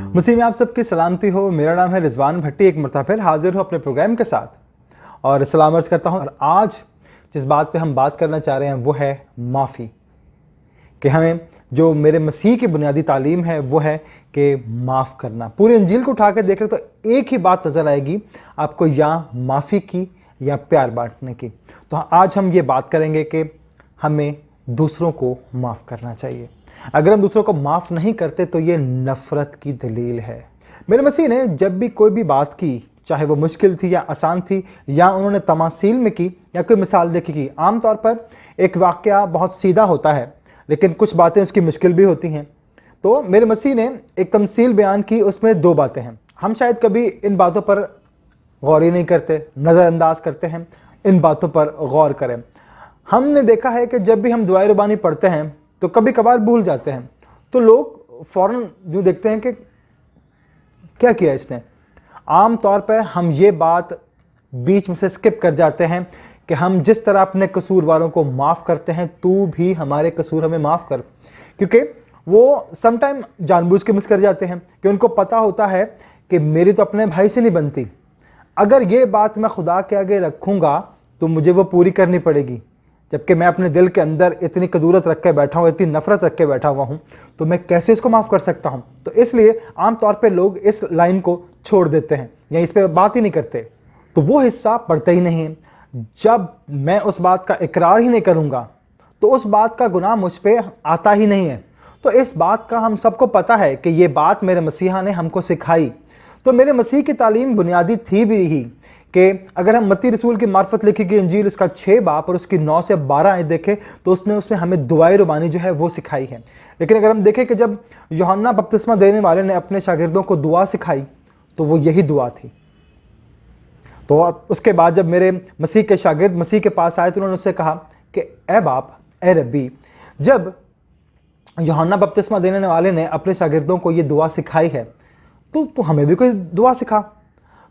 मसीह में आप सबकी सलामती हो। मेरा नाम है रिजवान भट्टी। एक मरतबा फिर हाजिर हूँ अपने प्रोग्राम के साथ और सलाम अर्ज़ करता हूँ। और आज जिस बात पे हम बात करना चाह रहे हैं वो है माफ़ी। कि हमें जो मेरे मसीह की बुनियादी तालीम है वो है कि माफ़ करना। पूरी इंजील को उठा कर देख रहे तो एक ही बात नज़र आएगी आपको, या माफ़ी की या प्यार बांटने की। तो आज हम ये बात करेंगे कि हमें दूसरों को माफ़ करना चाहिए। अगर हम दूसरों को माफ़ नहीं करते तो ये नफ़रत की दलील है। मेरे मसीह ने जब भी कोई भी बात की, चाहे वो मुश्किल थी या आसान थी, या उन्होंने तमासील में की या कोई मिसाल देखी की। आमतौर पर एक वाक़या बहुत सीधा होता है लेकिन कुछ बातें उसकी मुश्किल भी होती हैं। तो मेरे मसीह ने एक तमसील बयान की, उसमें दो बातें हैं। हम शायद कभी इन बातों पर गौर ही नहीं करते, नज़रअंदाज करते हैं। इन बातों पर गौर करें। हमने देखा है कि जब भी हम दुआए रुबानी पढ़ते हैं तो कभी कभार भूल जाते हैं, तो लोग फ़ौरन यूँ देखते हैं कि क्या किया इसने। आम तौर पर हम ये बात बीच में से स्किप कर जाते हैं कि हम जिस तरह अपने कसूरवारों को माफ़ करते हैं, तू भी हमारे कसूर हमें माफ़ कर। क्योंकि वो समटाइम जानबूझ के मिस कर जाते हैं कि उनको पता होता है कि मेरी तो अपने भाई से नहीं बनती, अगर ये बात मैं खुदा के आगे रखूँगा तो मुझे वो पूरी करनी पड़ेगी। जबकि मैं अपने दिल के अंदर इतनी कदूरत रख के बैठा हूँ, इतनी नफ़रत रख के बैठा हुआ हूँ, तो मैं कैसे इसको माफ़ कर सकता हूँ। तो इसलिए आम तौर पे लोग इस लाइन को छोड़ देते हैं या इस पर बात ही नहीं करते। तो वो हिस्सा पढ़ते ही नहीं। जब मैं उस बात का इकरार ही नहीं करूँगा तो उस बात का गुनाह मुझ पर आता ही नहीं है। तो इस बात का हम सबको पता है कि ये बात मेरे मसीहा ने हमको सिखाई। तो मेरे मसीह की तालीम बुनियादी थी भी ही कि अगर हम मत्ती रसूल की मार्फत लिखी गई इंजील उसका 6 बाब और उसकी 9 से 12 आयत देखें तो उसमें हमें दुआए रुबानी जो है वो सिखाई है। लेकिन अगर हम देखें कि जब यूहन्ना बपतिस्मा देने वाले ने अपने शागिर्दों को दुआ सिखाई तो वो यही दुआ थी। तो उसके बाद जब मेरे मसीह के शागिर्द मसीह के पास आए तो उन्होंने उससे कहा कि ए बाप, ए रब्बी, जब यूहन्ना बपतिस्मा देने वाले ने अपने शागिर्दों को ये दुआ सिखाई है तो हमें भी कोई दुआ सिखा।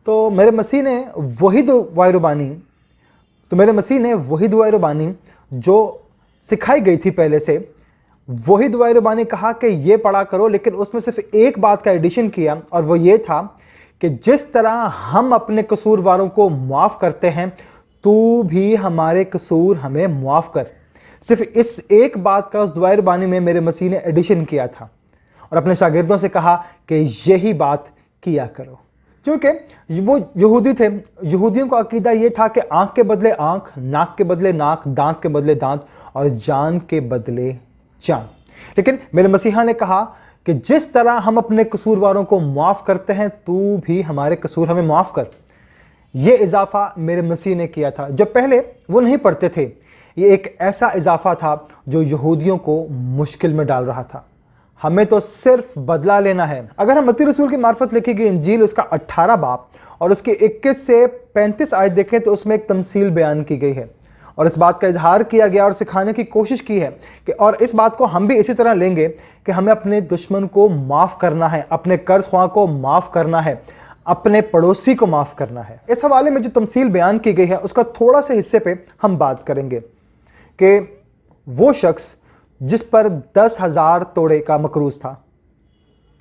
तो मेरे मसीह ने वही दुआए रुबानी जो सिखाई गई थी पहले से, वही दुआए रुबानी कहा कि ये पढ़ा करो, लेकिन उसमें सिर्फ एक बात का एडिशन किया और वो ये था कि जिस तरह हम अपने कसूरवारों को माफ़ करते हैं, तू भी हमारे कसूर हमें माफ़ कर। सिर्फ इस एक बात का उस दुआए रुबानी में मेरे मसीह ने एडिशन किया था और अपने शागिर्दों से कहा कि यही बात किया करो। क्योंकि वो यहूदी थे, यहूदियों का अकीदा ये था कि आंख के बदले आंख, नाक के बदले नाक, दांत के बदले दांत और जान के बदले जान। लेकिन मेरे मसीहा ने कहा कि जिस तरह हम अपने कसूरवारों को माफ़ करते हैं, तू भी हमारे कसूर हमें माफ़ कर। ये इजाफा मेरे मसीह ने किया था। जब पहले वो नहीं पढ़ते थे, ये एक ऐसा इजाफा था जो यहूदियों को मुश्किल में डाल रहा था। हमें तो सिर्फ बदला लेना है। अगर हम मत्ती रसूल की मार्फत लिखी गई इंजील उसका 18 बाब और उसके 21 से 35 आयत देखें तो उसमें एक तमसील बयान की गई है और इस बात का इजहार किया गया और सिखाने की कोशिश की है कि, और इस बात को हम भी इसी तरह लेंगे कि हमें अपने दुश्मन को माफ़ करना है, अपने कर्ज ख्वाह को माफ़ करना है, अपने पड़ोसी को माफ़ करना है। इस हवाले में जो तमसील बयान की गई है उसका थोड़ा से हिस्से पे हम बात करेंगे कि वो शख्स जिस पर 10,000 तोड़े का मकरूज था।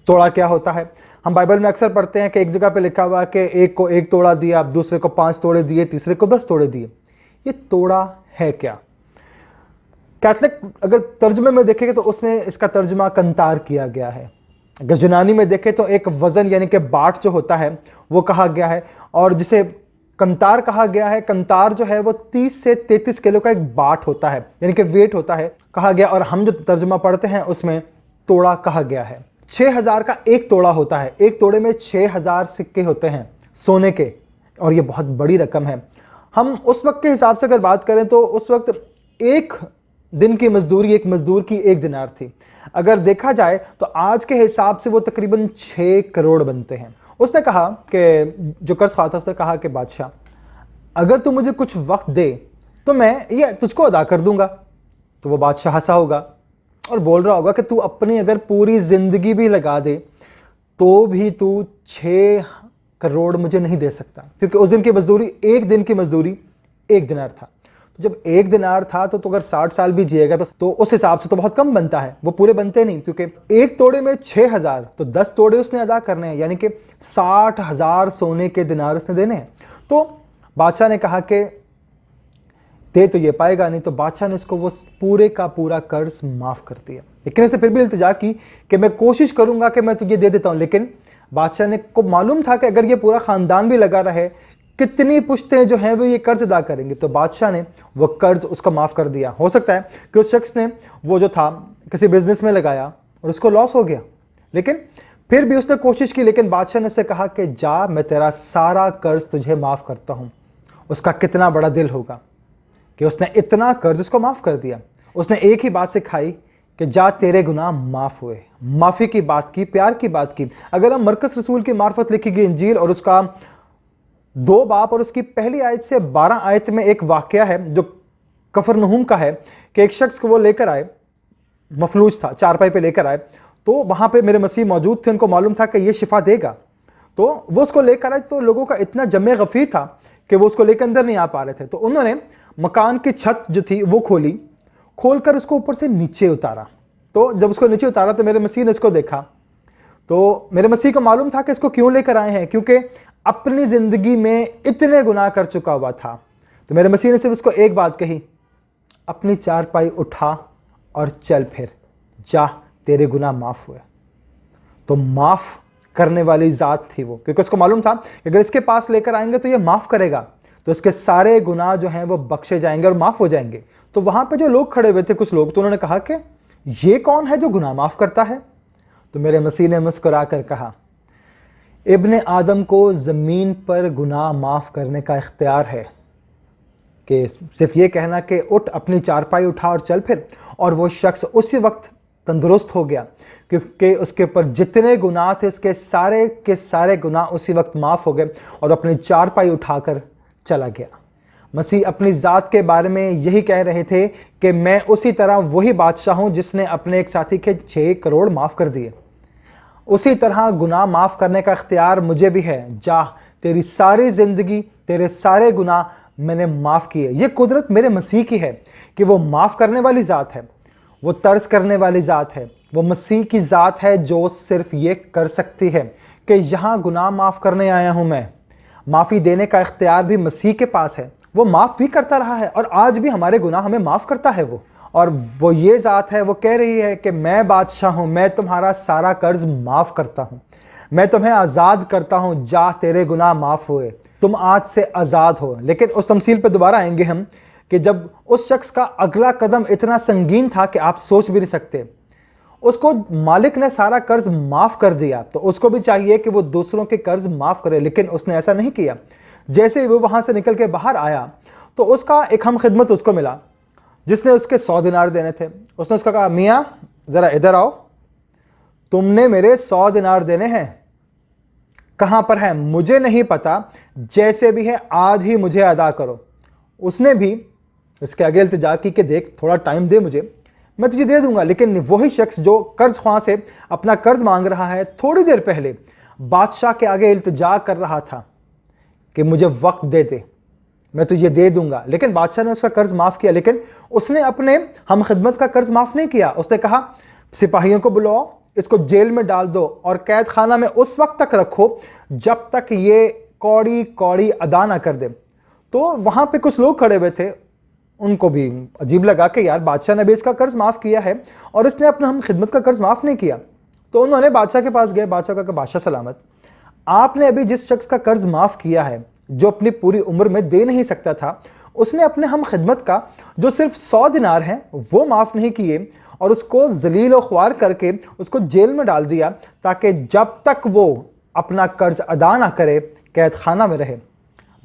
तोड़ा क्या होता है? हम बाइबल में अक्सर पढ़ते हैं कि एक जगह पे लिखा हुआ है कि एक को 1 तोड़ा दिया, दूसरे को 5 तोड़े दिए, तीसरे को 10 तोड़े दिए। ये तोड़ा है क्या? कैथलिक अगर तर्जुमे में देखेंगे तो उसमें इसका तर्जुमा कंतार किया गया है। अगर यूनानी में देखें तो एक वज़न यानी कि बाट जो होता है वो कहा गया है, और जिसे कंतार कहा गया है, कंतार जो है वो 30 से 33 किलो का एक बाट होता है, यानी कि वेट होता है कहा गया। और हम जो तर्जुमा पढ़ते हैं उसमें तोड़ा कहा गया है। 6,000 का एक तोड़ा होता है। एक तोड़े में 6,000 सिक्के होते हैं सोने के, और ये बहुत बड़ी रकम है। हम उस वक्त के हिसाब से अगर बात करें तो उस वक्त एक दिन की मजदूरी एक मजदूर की 1 दिनार थी। अगर देखा जाए तो आज के हिसाब से वो तकरीबन 6 करोड़ बनते हैं। उसने कहा कि जो कर्ज ख्वाह था, उसने कहा कि बादशाह, अगर तू मुझे कुछ वक्त दे तो मैं ये तुझको अदा कर दूंगा। तो वो बादशाह हंसा होगा और बोल रहा होगा कि तू अपनी अगर पूरी ज़िंदगी भी लगा दे तो भी तू 6 करोड़ मुझे नहीं दे सकता, क्योंकि उस दिन की मजदूरी, एक दिन की मजदूरी 1 दिनार था। तो जब 1 दिनार था तो अगर 60 साल भी जिएगा तो उस हिसाब से तो बहुत कम बनता है, वो पूरे बनते नहीं, क्योंकि एक तोड़े में 6,000, तो 10 तोड़े उसने अदा करने हैं, यानी कि 60,000 सोने के दिनार उसने देने हैं। तो बादशाह ने कहा कि दे तो ये पाएगा नहीं, तो बादशाह ने उसको वो पूरे का पूरा कर्ज माफ कर दिया। लेकिन उसने फिर भी इल्तिजा की कि मैं कोशिश करूंगा कि मैं तुझे दे देता हूं। लेकिन बादशाह ने को मालूम था कि अगर ये पूरा खानदान भी लगा रहे, कितनी पुश्तें जो हैं वो ये कर्ज अदा करेंगे, तो बादशाह ने वो कर्ज उसका माफ़ कर दिया। हो सकता है कि उस शख्स ने वो जो था किसी बिजनेस में लगाया और उसको लॉस हो गया, लेकिन फिर भी उसने कोशिश की। लेकिन बादशाह ने उससे कहा कि जा, मैं तेरा सारा कर्ज तुझे माफ़ करता हूँ। उसका कितना बड़ा दिल होगा कि उसने इतना कर्ज उसको माफ़ कर दिया। उसने एक ही बात सिखाई कि जा, तेरे गुनाह माफ़ हुए। माफ़ी की बात की, प्यार की बात की। अगर हम मरकज़ रसूल की मार्फत लिखी गई इंजील और उसका 2 बाब और उसकी पहली आयत से 12 आयत में एक वाक़या है जो कफरनहूम का है कि एक शख्स को वो लेकर आए, मफलूज था, चारपाई पे लेकर आए, तो वहाँ पे मेरे मसीह मौजूद थे, उनको मालूम था कि ये शिफा देगा, तो वो उसको लेकर आए। तो लोगों का इतना जमे गफ़ीर था कि वो उसको लेकर अंदर नहीं आ पा रहे थे, तो उन्होंने मकान की छत जो थी वो खोलकर उसको ऊपर से नीचे उतारा। तो जब उसको नीचे उतारा तो मेरे मसीह ने उसको देखा, तो मेरे मसीह को मालूम था कि इसको क्यों लेकर आए हैं, क्योंकि अपनी ज़िंदगी में इतने गुनाह कर चुका हुआ था। तो मेरे मसीह ने सिर्फ उसको एक बात कही, अपनी चारपाई उठा और चल, फिर जा, तेरे गुनाह माफ़ हुए। तो माफ़ करने वाली ज़ात थी वो, क्योंकि उसको मालूम था कि अगर इसके पास लेकर आएंगे तो ये माफ़ करेगा, तो इसके सारे गुनाह जो हैं वो बख्शे जाएंगे और माफ़ हो जाएंगे। तो वहाँ पे जो लोग खड़े हुए थे, कुछ लोग, तो उन्होंने कहा कि ये कौन है जो गुनाह माफ़ करता है? तो मेरे मसीह ने मुस्कुरा कर कहा, इब्ने आदम को ज़मीन पर गुनाह माफ़ करने का इख्तियार है, कि सिर्फ ये कहना कि उठ, अपनी चारपाई उठा और चल फिर, और वो शख्स उसी वक्त तंदुरुस्त हो गया, क्योंकि उसके ऊपर जितने गुनाह थे उसके सारे के सारे गुनाह उसी वक्त माफ़ हो गए और अपनी चारपाई उठाकर चला गया। मसीह अपनी ज़ात के बारे में यही कह रहे थे कि मैं उसी तरह वही बादशाह हूँ जिसने अपने एक साथी के 6 करोड़ माफ़ कर दिए। उसी तरह गुनाह माफ़ करने का इख्तियार मुझे भी है। जा, तेरी सारी ज़िंदगी, तेरे सारे गुनाह मैंने माफ़ किए। ये कुदरत मेरे मसीह की है कि वो माफ़ करने वाली ज़ात है, वो तर्स करने वाली ज़ात है, वो मसीह की ज़ात है जो सिर्फ ये कर सकती है कि यहाँ गुनाह माफ़ करने आया हूँ मैं। माफ़ी देने का इख्तियार भी मसीह के पास है, वो माफ़ भी करता रहा है और आज भी हमारे गुनाह हमें माफ़ करता है वो। और वो ये ज़ात है, वो कह रही है कि मैं बादशाह हूँ, मैं तुम्हारा सारा कर्ज माफ़ करता हूँ, मैं तुम्हें आज़ाद करता हूँ। जा, तेरे गुनाह माफ़ हुए, तुम आज से आज़ाद हो। लेकिन उस तमसील पे दोबारा आएंगे हम कि जब उस शख्स का अगला कदम इतना संगीन था कि आप सोच भी नहीं सकते, उसको मालिक ने सारा कर्ज माफ़ कर दिया, तो उसको भी चाहिए कि वो दूसरों के कर्ज माफ़ करे, लेकिन उसने ऐसा नहीं किया। जैसे ही वो वहाँ से निकल के बाहर आया तो उसका एक हम खिदमत उसको मिला जिसने उसके 100 दिनार देने थे। उसने उसका कहा, मियाँ ज़रा इधर आओ, तुमने मेरे 100 दिनार देने हैं, कहाँ पर है मुझे नहीं पता, जैसे भी है आज ही मुझे अदा करो। उसने भी उसके आगे इल्तिजा की कि देख, थोड़ा टाइम दे मुझे, मैं तुझे दे दूंगा। लेकिन वही शख्स जो कर्ज ख्वां से अपना कर्ज मांग रहा है, थोड़ी देर पहले बादशाह के आगे इल्तिजा कर रहा था कि मुझे वक्त दे दे, मैं तुझे दे दूंगा। लेकिन बादशाह ने उसका कर्ज माफ़ किया, लेकिन उसने अपने हम खिदमत का कर्ज माफ़ नहीं किया। उसने कहा, सिपाहियों को बुलाओ, इसको जेल में डाल दो और कैद खाना में उस वक्त तक रखो जब तक ये कौड़ी कौड़ी अदा ना कर दे। तो वहाँ पे कुछ लोग खड़े हुए थे, उनको भी अजीब लगा कि यार बादशाह ने भी इसका कर्ज माफ़ किया है और इसने अपना हम खिदमत का कर्ज माफ़ नहीं किया। तो उन्होंने बादशाह के पास गए, बादशाह का बादशाह सलामत, आपने अभी जिस शख्स का कर्ज माफ़ किया है, जो अपनी पूरी उम्र में दे नहीं सकता था, उसने अपने हम खिदमत का जो सिर्फ 100 दिनार हैं वो माफ़ नहीं किए और उसको जलील और ख्वार करके उसको जेल में डाल दिया, ताकि जब तक वो अपना कर्ज अदा ना करे कैद खाना में रहे।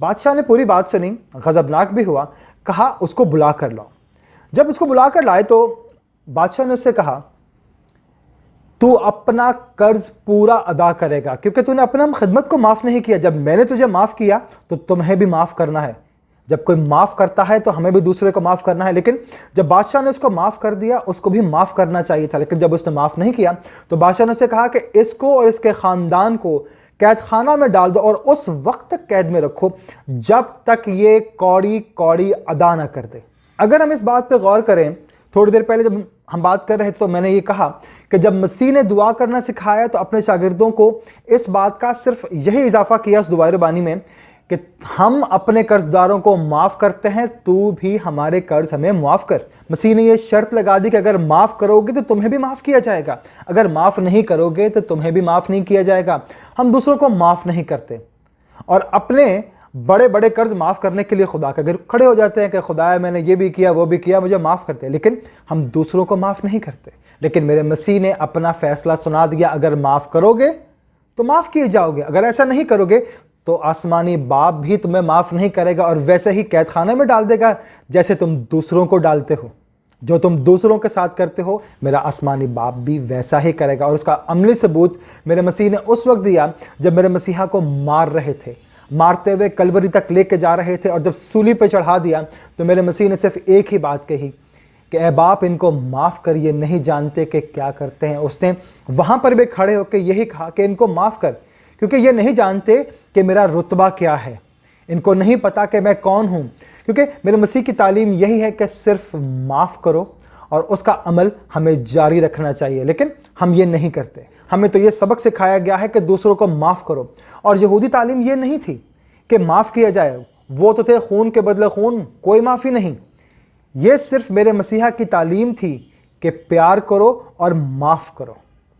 बादशाह ने पूरी बात सुनी, गज़बनाक भी हुआ, कहा उसको बुला कर लाओ। जब उसको बुला कर लाए तो बादशाह ने उससे कहा, तू अपना कर्ज पूरा अदा करेगा, क्योंकि तूने अपना हम खिदमत को माफ़ नहीं किया। जब मैंने तुझे माफ़ किया तो तुम्हें भी माफ़ करना है। जब कोई माफ़ करता है तो हमें भी दूसरे को माफ़ करना है। लेकिन जब बादशाह ने उसको माफ़ कर दिया, उसको भी माफ़ करना चाहिए था। लेकिन जब उसने माफ़ नहीं किया तो बादशाह ने उसे कहा कि इसको और इसके ख़ानदान को कैद खाना में डाल दो और उस वक्त तक कैद में रखो जब तक ये कौड़ी कौड़ी अदा ना कर दे। अगर हम इस बात पे गौर करें, थोड़ी देर पहले जब हम बात कर रहे थे तो मैंने ये कहा कि जब मसीह ने दुआ करना सिखाया तो अपने शागिर्दों को इस बात का सिर्फ यही इजाफा किया उस दुआए रबानी में कि हम अपने कर्जदारों को माफ़ करते हैं, तू भी हमारे कर्ज हमें माफ़ कर। मसीह ने ये शर्त लगा दी कि अगर माफ़ करोगे तो तुम्हें भी माफ़ किया जाएगा, अगर माफ़ नहीं करोगे तो तुम्हें भी माफ़ नहीं किया जाएगा। हम दूसरों को माफ़ नहीं करते और अपने बड़े बड़े कर्ज माफ़ करने के लिए खुदा के आगे खड़े हो जाते हैं कि खुदा मैंने ये भी किया वो भी किया, मुझे माफ़ करते हैं, लेकिन हम दूसरों को माफ़ नहीं करते। लेकिन मेरे मसीह ने अपना फ़ैसला सुना दिया, अगर माफ़ करोगे तो माफ़ किए जाओगे, अगर ऐसा नहीं करोगे तो आसमानी बाप भी तुम्हें माफ़ नहीं करेगा और वैसे ही कैद खाने में डाल देगा जैसे तुम दूसरों को डालते हो। जो तुम दूसरों के साथ करते हो मेरा आसमानी बाप भी वैसा ही करेगा। और उसका अमली सबूत मेरे मसीह ने उस वक्त दिया जब मेरे मसीहा को मार रहे थे, मारते हुए कलवरी तक लेके जा रहे थे, और जब सूली पे चढ़ा दिया तो मेरे मसीह ने सिर्फ एक ही बात कही कि ऐ बाप इनको माफ़ कर, ये नहीं जानते कि क्या करते हैं। उसने वहाँ पर भी खड़े होकर यही कहा कि इनको माफ़ कर, क्योंकि ये नहीं जानते कि मेरा रुतबा क्या है, इनको नहीं पता कि मैं कौन हूँ। क्योंकि मेरे मसीह की तालीम यही है कि सिर्फ माफ़ करो और उसका अमल हमें जारी रखना चाहिए, लेकिन हम ये नहीं करते। हमें तो ये सबक सिखाया गया है कि दूसरों को माफ़ करो, और यहूदी तालीम ये नहीं थी कि माफ़ किया जाए, वो तो थे खून के बदले खून, कोई माफ़ी नहीं। ये सिर्फ मेरे मसीहा की तालीम थी कि प्यार करो और माफ़ करो,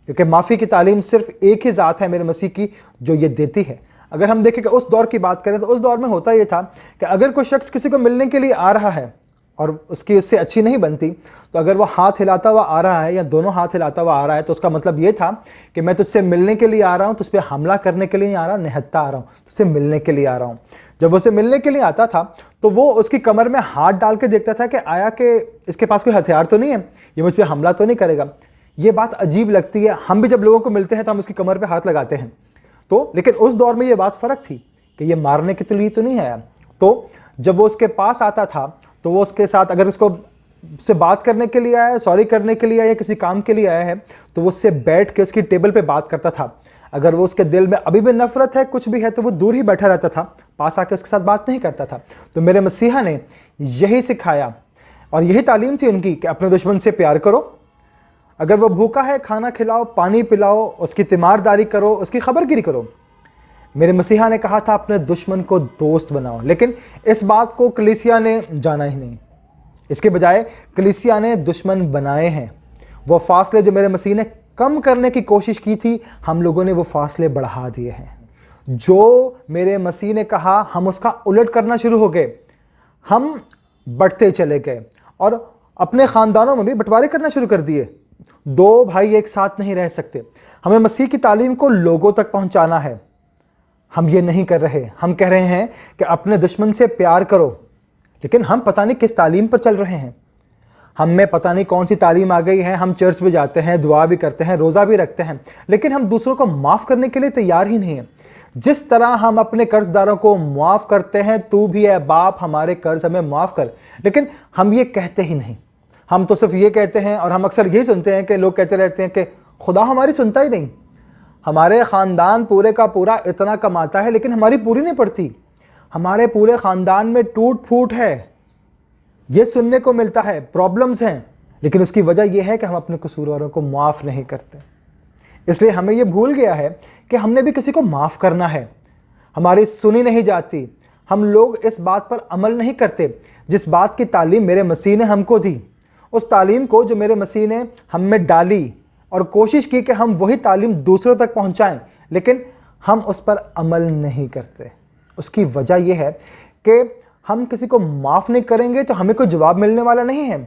क्योंकि माफ़ी की तालीम सिर्फ एक ही ज़ात है मेरे मसीह की जो ये देती है। अगर हम देखें कि उस दौर की बात करें तो उस दौर में होता ये था कि अगर कोई शख्स किसी को मिलने के लिए आ रहा है और उसकी उससे अच्छी नहीं बनती, तो अगर वो हाथ हिलाता हुआ आ रहा है या दोनों हाथ हिलाता हुआ आ रहा है तो उसका मतलब ये था कि मैं तुझसे मिलने के लिए आ रहा हूँ, तुझ पर हमला करने के लिए नहीं आ रहा, निहत्ता आ रहा हूँ, तुझसे मिलने के लिए आ रहा हूँ। जब वो उसे मिलने के लिए आता था तो वो उसकी कमर में हाथ डाल के देखता था कि आया कि इसके पास कोई हथियार तो नहीं है, ये मुझ पर हमला तो नहीं करेगा। ये बात अजीब लगती है, हम भी जब लोगों को मिलते हैं तो हम उसकी कमर पे हाथ लगाते हैं, तो लेकिन उस दौर में ये बात फ़र्क थी कि ये मारने के लिए तो नहीं आया। तो जब वो उसके पास आता था तो वो उसके साथ अगर उसको से बात करने के लिए आया, सॉरी करने के लिए आया, किसी काम के लिए आया है, तो वो उससे बैठ के उसकी टेबल पे बात करता था। अगर वो उसके दिल में अभी भी नफरत है, कुछ भी है, तो वो दूर ही बैठा रहता था, पास आके उसके साथ बात नहीं करता था। तो मेरे मसीहा ने यही सिखाया और यही तालीम थी उनकी कि अपने दुश्मन से प्यार करो, अगर वो भूखा है खाना खिलाओ, पानी पिलाओ, उसकी तीमारदारी करो, उसकी खबरगिरी करो। मेरे मसीहा ने कहा था अपने दुश्मन को दोस्त बनाओ, लेकिन इस बात को कलीसिया ने जाना ही नहीं। इसके बजाय कलीसिया ने दुश्मन बनाए हैं। वो फासले जो मेरे मसीह ने कम करने की कोशिश की थी, हम लोगों ने वो फासले बढ़ा दिए हैं। जो मेरे मसीह ने कहा हम उसका उलट करना शुरू हो गए, हम बढ़ते चले गए और अपने ख़ानदानों में भी बंटवारे करना शुरू कर दिए। दो भाई एक साथ नहीं रह सकते। हमें मसीह की तालीम को लोगों तक पहुंचाना है, हम ये नहीं कर रहे। हम कह रहे हैं कि अपने दुश्मन से प्यार करो, लेकिन हम पता नहीं किस तालीम पर चल रहे हैं। हम में पता नहीं कौन सी तालीम आ गई है। हम चर्च भी जाते हैं, दुआ भी करते हैं, रोज़ा भी रखते हैं, लेकिन हम दूसरों को माफ़ करने के लिए तैयार ही नहीं है। जिस तरह हम अपने कर्जदारों को माफ़ करते हैं, तू भी है बाप हमारे कर्ज हमें माफ़ कर, लेकिन हम ये कहते ही नहीं। हम तो सिर्फ ये कहते हैं, और हम अक्सर यही सुनते हैं कि लोग कहते रहते हैं कि खुदा हमारी सुनता ही नहीं, हमारे ख़ानदान पूरे का पूरा इतना कमाता है लेकिन हमारी पूरी नहीं पड़ती, हमारे पूरे ख़ानदान में टूट फूट है। ये सुनने को मिलता है, प्रॉब्लम्स हैं, लेकिन उसकी वजह यह है कि हम अपने कसूरवारों को माफ़ नहीं करते। इसलिए हमें यह भूल गया है कि हमने भी किसी को माफ़ करना है। हमारी सुनी नहीं जाती, हम लोग इस बात पर अमल नहीं करते जिस बात की तालीम मेरे मसीह ने हमको दी। उस तालीम को जो मेरे मसीह ने हम में डाली और कोशिश की कि हम वही तालीम दूसरों तक पहुंचाएं, लेकिन हम उस पर अमल नहीं करते। उसकी वजह यह है कि हम किसी को माफ़ नहीं करेंगे तो हमें कोई जवाब मिलने वाला नहीं है।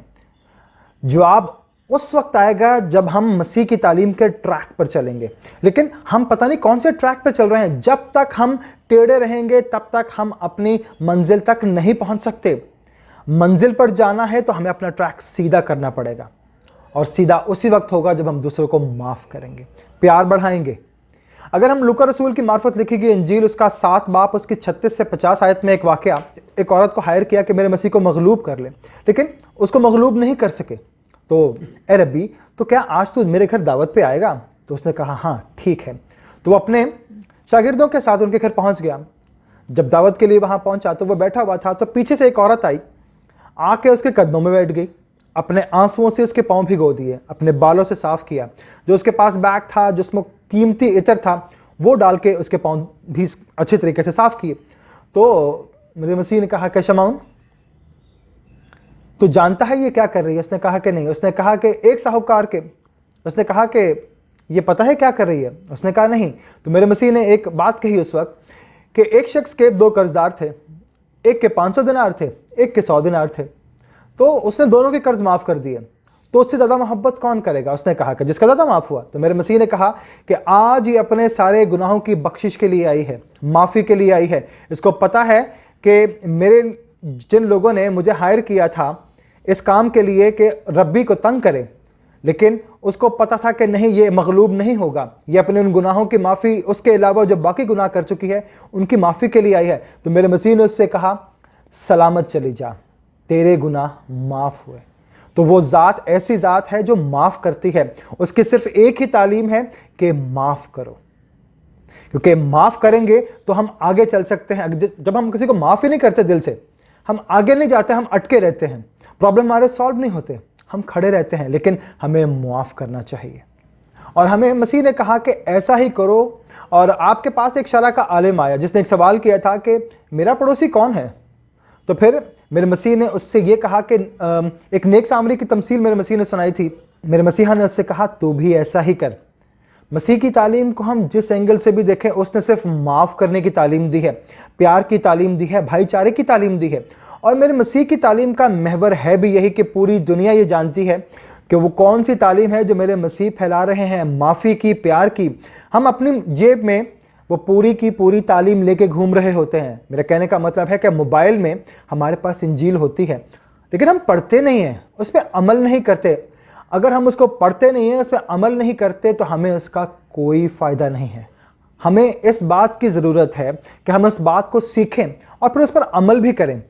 जवाब उस वक्त आएगा जब हम मसीह की तालीम के ट्रैक पर चलेंगे, लेकिन हम पता नहीं कौन से ट्रैक पर चल रहे हैं। जब तक हम टेढ़े रहेंगे तब तक हम अपनी मंजिल तक नहीं पहुंच सकते। मंजिल पर जाना है तो हमें अपना ट्रैक सीधा करना पड़ेगा, और सीधा उसी वक्त होगा जब हम दूसरों को माफ़ करेंगे, प्यार बढ़ाएंगे। अगर हम लूका रसूल की मार्फत लिखी गई इंजील उसका 7 बाब उसकी 36 से 50 आयत में एक वाक़या, एक औरत को हायर किया कि मेरे मसीह को मगलूब कर ले, लेकिन उसको मगलूब नहीं कर सके। तो ए रब्बी, तो क्या आज तू मेरे घर दावत पे आएगा? तो उसने कहा हाँ ठीक है। तो वो अपने शागिर्दों के साथ उनके घर पहुंच गया। जब दावत के लिए वहां पहुंचा तो वो बैठा हुआ था, तो पीछे से एक औरत आई। आके उसके कदमों में बैठ गई, अपने आंसुओं से उसके पाँव भिगो दिए, अपने बालों से साफ किया, जो उसके पास बैग था जिसमें कीमती इत्र था वो डाल के उसके पाँव भी अच्छे तरीके से साफ किए। तो मेरे मसीह ने कहा कि शमौन, तू जानता है ये क्या कर रही है? उसने कहा कि नहीं। उसने कहा कि एक साहूकार के, उसने कहा कि ये पता है क्या कर रही है? उसने कहा नहीं। तो मेरे मसीह ने एक बात कही उस वक्त कि एक शख्स के 2 कर्जदार थे, एक के 500 दिनार थे, एक के 100 दिनार थे। तो उसने दोनों के कर्ज माफ़ कर दिए। तो उससे ज़्यादा मोहब्बत कौन करेगा? उसने कहा कि जिसका ज़्यादा माफ़ हुआ। तो मेरे मसीह ने कहा कि आज ये अपने सारे गुनाहों की बख्शिश के लिए आई है, माफ़ी के लिए आई है। इसको पता है कि मेरे जिन लोगों ने मुझे हायर किया था इस काम के लिए कि रब्बी को तंग करे, लेकिन उसको पता था कि नहीं, ये मगलूब नहीं होगा, ये अपने उन गुनाहों की माफ़ी, उसके अलावा जो बाकी गुनाह कर चुकी है उनकी माफ़ी के लिए आई है। तो मेरे मसीह ने उससे कहा सलामत चली जा, तेरे गुनाह माफ़ हुए। तो वो ज़ात ऐसी ज़ात है जो माफ़ करती है। उसकी सिर्फ एक ही तालीम है कि माफ़ करो, क्योंकि माफ़ करेंगे तो हम आगे चल सकते हैं। जब हम किसी को माफ़ ही नहीं करते दिल से, हम आगे नहीं जाते, हम अटके रहते हैं, प्रॉब्लम हमारे सॉल्व नहीं होते, हम खड़े रहते हैं। लेकिन हमें माफ़ करना चाहिए। और हमें मसीह ने कहा कि ऐसा ही करो। और आपके पास एक शरअ का आलिम आया जिसने एक सवाल किया था कि मेरा पड़ोसी कौन है? तो फिर मेरे मसीह ने उससे ये कहा कि एक नेक सामरी की तमसील मेरे मसीह ने सुनाई थी। मेरे मसीहा ने उससे कहा तू भी ऐसा ही कर। मसीह की तालीम को हम जिस एंगल से भी देखें, उसने सिर्फ माफ़ करने की तालीम दी है, प्यार की तालीम दी है, भाईचारे की तालीम दी है। और मेरे मसीह की तालीम का महवर है भी यही कि पूरी दुनिया ये जानती है कि वो कौन सी तालीम है जो मेरे मसीह फैला रहे हैं, माफ़ी की, प्यार की। हम अपनी जेब में वो पूरी की पूरी तालीम लेके घूम रहे होते हैं। मेरा कहने का मतलब है कि मोबाइल में हमारे पास इंजील होती है, लेकिन हम पढ़ते नहीं हैं, उस पर अमल नहीं करते। अगर हम उसको पढ़ते नहीं हैं, उस पर अमल नहीं करते, तो हमें उसका कोई फ़ायदा नहीं है। हमें इस बात की ज़रूरत है कि हम उस बात को सीखें और फिर उस पर अमल भी करें।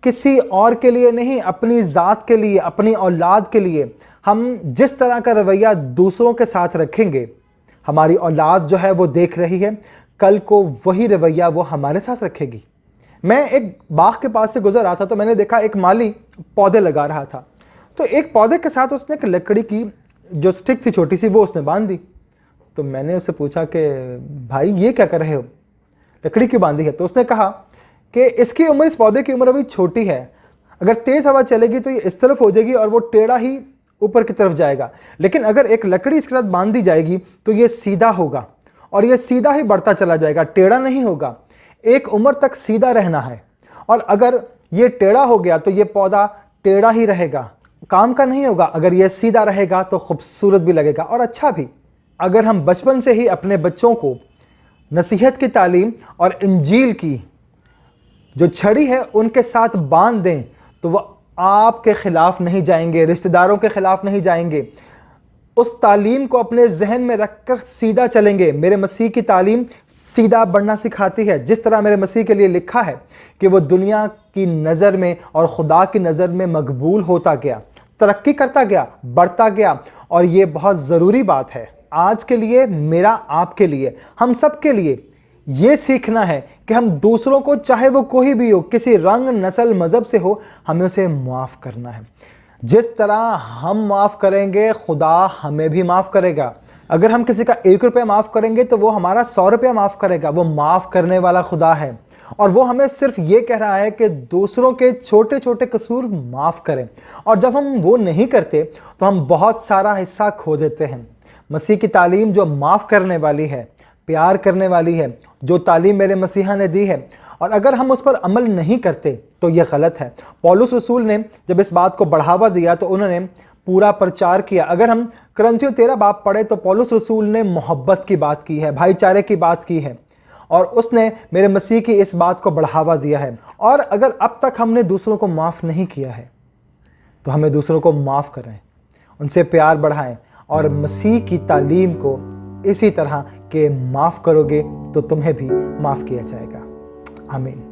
किसी और के लिए नहीं, अपनी ज़ात के लिए, अपनी औलाद के लिए। हम जिस तरह का रवैया दूसरों के साथ रखेंगे, हमारी औलाद जो है वो देख रही है, कल को वही रवैया वो हमारे साथ रखेगी। मैं एक बाग के पास से गुजर रहा था तो मैंने देखा एक माली पौधे लगा रहा था। तो एक पौधे के साथ उसने एक लकड़ी की जो स्टिक थी छोटी सी, वो उसने बांध दी। तो मैंने उससे पूछा कि भाई ये क्या कर रहे हो, लकड़ी क्यों बांधी है? तो उसने कहा कि इसकी उम्र, इस पौधे की उम्र अभी छोटी है, अगर तेज़ हवा चलेगी तो ये इस तरफ हो जाएगी और वो टेढ़ा ही ऊपर की तरफ जाएगा, लेकिन अगर एक लकड़ी इसके साथ बांध दी जाएगी तो ये सीधा होगा और ये सीधा ही बढ़ता चला जाएगा, टेढ़ा नहीं होगा। एक उम्र तक सीधा रहना है, और अगर ये टेढ़ा हो गया तो ये पौधा टेढ़ा ही रहेगा, काम का नहीं होगा। अगर ये सीधा रहेगा तो खूबसूरत भी लगेगा और अच्छा भी। अगर हम बचपन से ही अपने बच्चों को नसीहत की तालीम और इंजील की जो छड़ी है उनके साथ बांध दें, तो वह आपके खिलाफ नहीं जाएंगे, रिश्तेदारों के खिलाफ नहीं जाएंगे। उस तालीम को अपने जहन में रखकर सीधा चलेंगे। मेरे मसीह की तालीम सीधा बढ़ना सिखाती है, जिस तरह मेरे मसीह के लिए लिखा है कि वो दुनिया की नज़र में और खुदा की नज़र में मकबूल होता गया, तरक्की करता गया, बढ़ता गया। और ये बहुत ज़रूरी बात है आज के लिए, मेरा, आपके लिए, हम सब के लिए। ये सीखना है कि हम दूसरों को, चाहे वो कोई भी हो, किसी रंग, नस्ल, मज़हब से हो, हमें उसे माफ़ करना है। जिस तरह हम माफ़ करेंगे, खुदा हमें भी माफ़ करेगा। अगर हम किसी का 1 रुपया माफ़ करेंगे तो वो हमारा 100 रुपया माफ़ करेगा। वो माफ़ करने वाला खुदा है, और वो हमें सिर्फ ये कह रहा है कि दूसरों के छोटे छोटे कसूर माफ़ करें। और जब हम वो नहीं करते तो हम बहुत सारा हिस्सा खो देते हैं। मसीह की तालीम जो माफ़ करने वाली है, प्यार करने वाली है, जो तालीम मेरे मसीहा ने दी है, और अगर हम उस पर अमल नहीं करते तो यह गलत है। पौलुस रसूल ने जब इस बात को बढ़ावा दिया तो उन्होंने पूरा प्रचार किया। अगर हम करंथियों 13 बाब पढ़े तो पौलुस रसूल ने मोहब्बत की बात की है, भाईचारे की बात की है, और उसने मेरे मसीह की इस बात को बढ़ावा दिया है। और अगर अब तक हमने दूसरों को माफ़ नहीं किया है तो हमें दूसरों को माफ़ करें, उनसे प्यार बढ़ाएं, और मसीह की तालीम को इसी तरह के माफ़ करोगे तो तुम्हें भी माफ़ किया जाएगा। आमीन।